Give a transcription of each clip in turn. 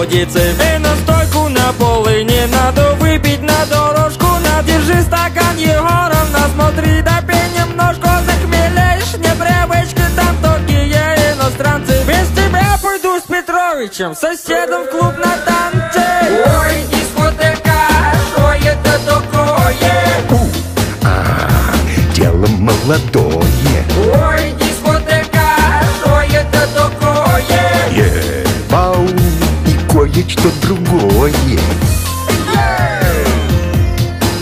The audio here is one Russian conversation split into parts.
молодицы. И настойку на полыни надо выпить на дорожку. Надержи стакан, Егоровна, смотри, допей немножко. Захмелеешь, непривычки, там такие иностранцы. Без тебя пойду с Петровичем, соседом в клуб на танцы. Ой, дискотека, что это такое? Дело молодое. Ой, дискотека, что это такое? Бау, и кое-что другое.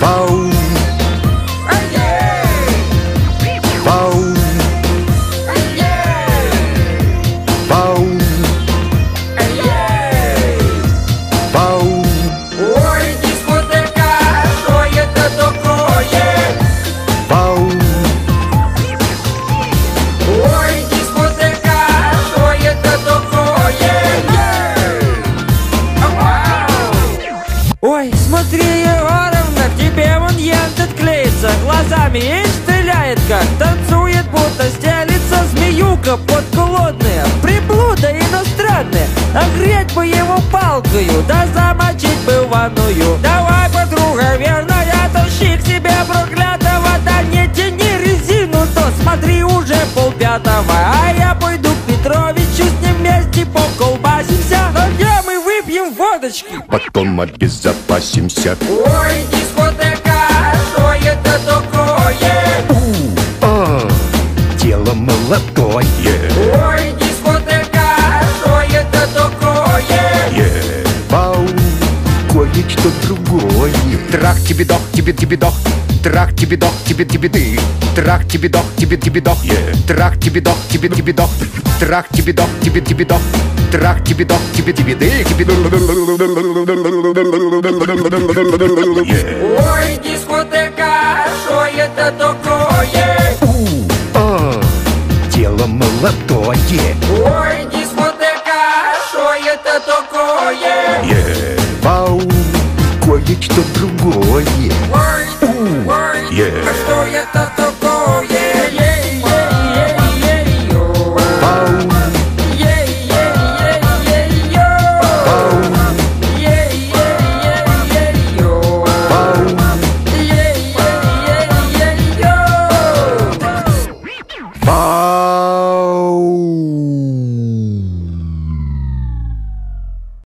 Бау, бау, бау, бау. Ой, дискотека, что это такое? Бау, Ой, дискотека, что это такое? Ой, смотри, Егоровна, к тебе вон ентет клеится, глазами и стреляет как, танцует, будто стелится, змеюка подколодная, приблуда иностранная. Огреть бы его палкою, да замочить бы в ванную. Давай, подруга верная, тащи к себе проклятого, да не тяни резину, то смотри, уже полпятого. А я пойду к Петровичу, с ним вместе поколбасимся, но где мы выпьем водочки. потом обезопасимся. Ой, дискотека, что это такое? Дело молодое. Ой, дискотека, что это такое? Бау, кое-что другое. Трах тебе дох, тебе дох. Трах тебе дох, тебе ты. Трах тебе дох, тебе дох. Трах тебе дох, тебе дох. Трах тебе дох, тебе дох. Трах тебе дох, тебе ты. Ой, дискотека, что это такое? Дело молодое. Ой, дискотека, что это такое? Бау, кое-что другое. Ой, а что это такое?